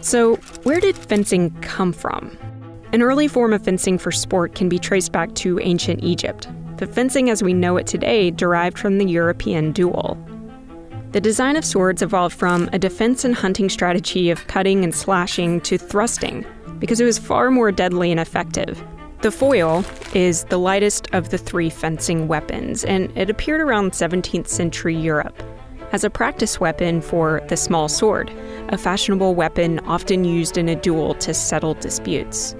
So, where did fencing come from? An early form of fencing for sport can be traced back to ancient Egypt. The fencing as we know it today derived from the European duel. The design of swords evolved from a defense and hunting strategy of cutting and slashing to thrusting, because it was far more deadly and effective. The foil is the lightest of the three fencing weapons, and it appeared around 17th century Europe as a practice weapon for the small sword, a fashionable weapon often used in a duel to settle disputes.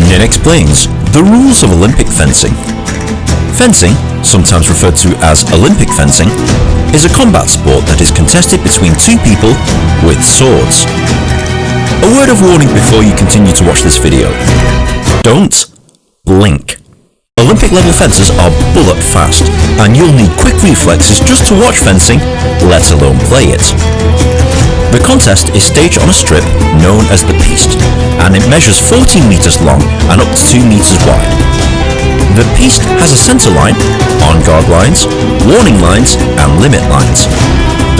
Nin explains the rules of Olympic fencing. Fencing, sometimes referred to as Olympic fencing, is a combat sport that is contested between two people with swords. A word of warning before you continue to watch this video. Don't blink. Olympic level fencers are bullet fast, and you'll need quick reflexes just to watch fencing, let alone play it. The contest is staged on a strip known as the piste, and it measures 14 meters long and up to 2 meters wide. The piste has a center line, on-guard lines, warning lines, and limit lines.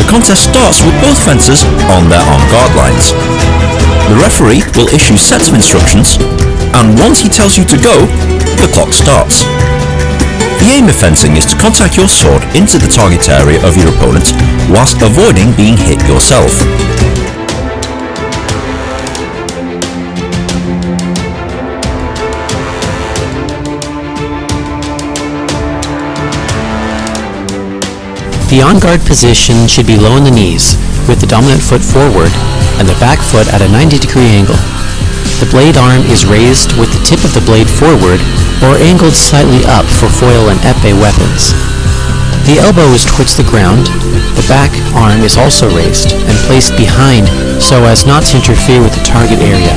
The contest starts with both fencers on their on-guard lines. The referee will issue sets of instructions, and once he tells you to go, the clock starts. The aim of fencing is to contact your sword into the target area of your opponent whilst avoiding being hit yourself. The on-guard position should be low on the knees, with the dominant foot forward and the back foot at a 90-degree angle. The blade arm is raised with the tip of the blade forward or angled slightly up for foil and epee weapons. The elbow is towards the ground. The back arm is also raised and placed behind so as not to interfere with the target area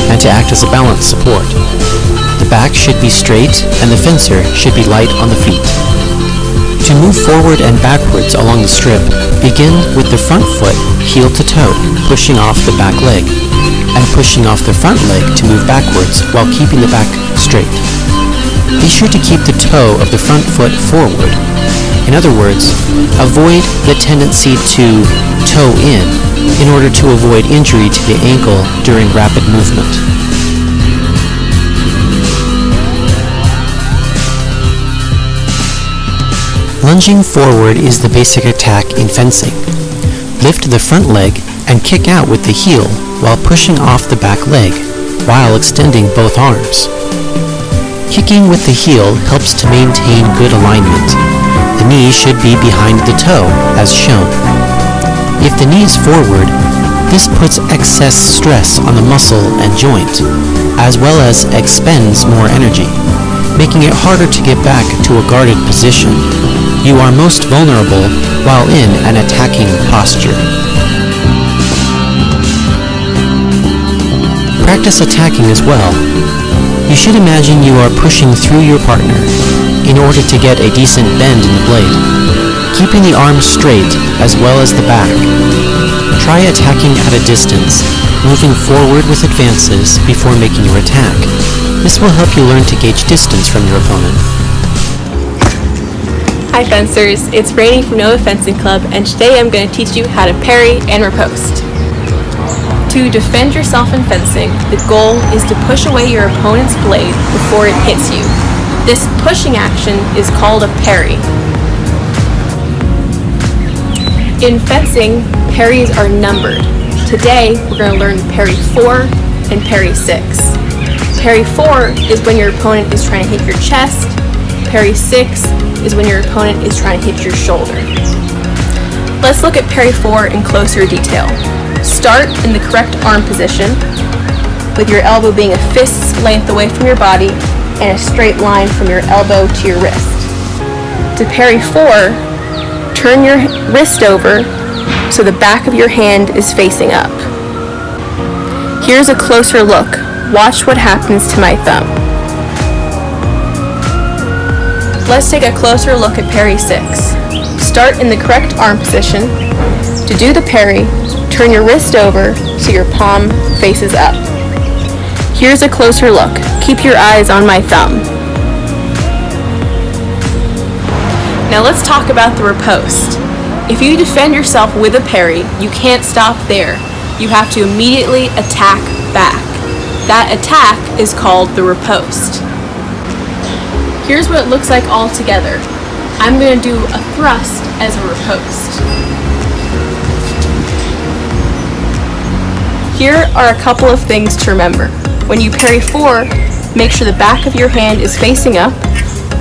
and to act as a balance support. The back should be straight and the fencer should be light on the feet. To move forward and backwards along the strip, begin with the front foot heel to toe, pushing off the back leg, and pushing off the front leg to move backwards while keeping the back straight. Be sure to keep the toe of the front foot forward. In other words, avoid the tendency to toe in order to avoid injury to the ankle during rapid movement. Lunging forward is the basic attack in fencing. Lift the front leg and kick out with the heel while pushing off the back leg, while extending both arms. Kicking with the heel helps to maintain good alignment. The knee should be behind the toe, as shown. If the knee is forward, this puts excess stress on the muscle and joint, as well as expends more energy, making it harder to get back to a guarded position. You are most vulnerable while in an attacking posture. Practice attacking as well. You should imagine you are pushing through your partner in order to get a decent bend in the blade, keeping the arms straight as well as the back. Try attacking at a distance, moving forward with advances before making your attack. This will help you learn to gauge distance from your opponent. Hi fencers, it's Rainey from Nova Fencing Club, and today I'm going to teach you how to parry and riposte. To defend yourself in fencing, the goal is to push away your opponent's blade before it hits you. This pushing action is called a parry. In fencing, parries are numbered. Today, we're going to learn parry 4 and parry 6. Parry 4 is when your opponent is trying to hit your chest. Parry 6 is when your opponent is trying to hit your shoulder. Let's look at parry 4 in closer detail. Start in the correct arm position, with your elbow being a fist's length away from your body and a straight line from your elbow to your wrist. To parry 4, turn your wrist over so the back of your hand is facing up. Here's a closer look. Watch what happens to my thumb. Let's take a closer look at parry 6. Start in the correct arm position. To do the parry, turn your wrist over so your palm faces up. Here's a closer look. Keep your eyes on my thumb. Now let's talk about the riposte. If you defend yourself with a parry, you can't stop there. You have to immediately attack back. That attack is called the riposte. Here's what it looks like all together. I'm going to do a thrust as a riposte. Here are a couple of things to remember. When you parry 4, make sure the back of your hand is facing up,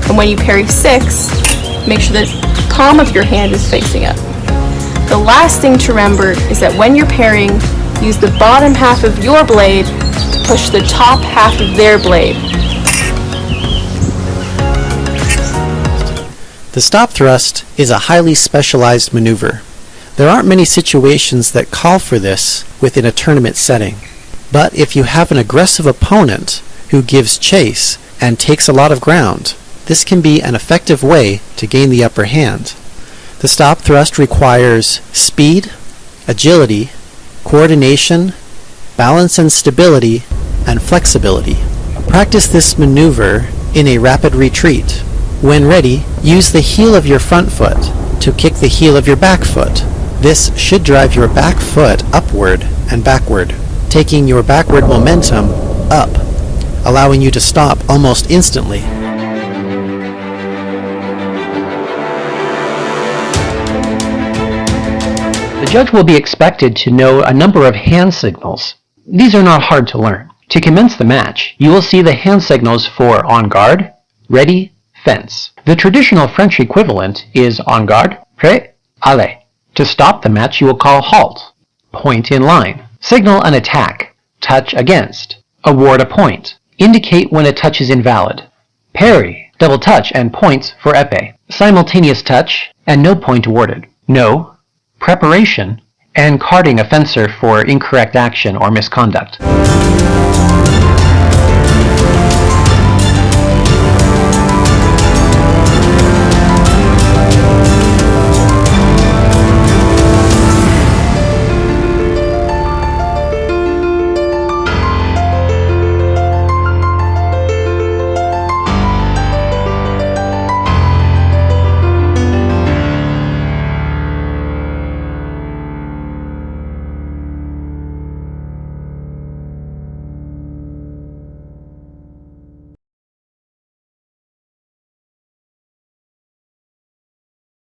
and when you parry 6, make sure the palm of your hand is facing up. The last thing to remember is that when you're parrying, use the bottom half of your blade to push the top half of their blade. The stop thrust is a highly specialized maneuver. There aren't many situations that call for this within a tournament setting. But if you have an aggressive opponent who gives chase and takes a lot of ground, this can be an effective way to gain the upper hand. The stop thrust requires speed, agility, coordination, balance and stability, and flexibility. Practice this maneuver in a rapid retreat. When ready, use the heel of your front foot to kick the heel of your back foot. This should drive your back foot upward and backward, taking your backward momentum up, allowing you to stop almost instantly. The judge will be expected to know a number of hand signals. These are not hard to learn. To commence the match, you will see the hand signals for en garde, ready, fence. The traditional French equivalent is en garde, prêt, allez. To stop the match, you will call halt, point in line, signal an attack, touch against, award a point, indicate when a touch is invalid, parry, double touch and points for épée, simultaneous touch and no point awarded, no, preparation, and carding a fencer for incorrect action or misconduct.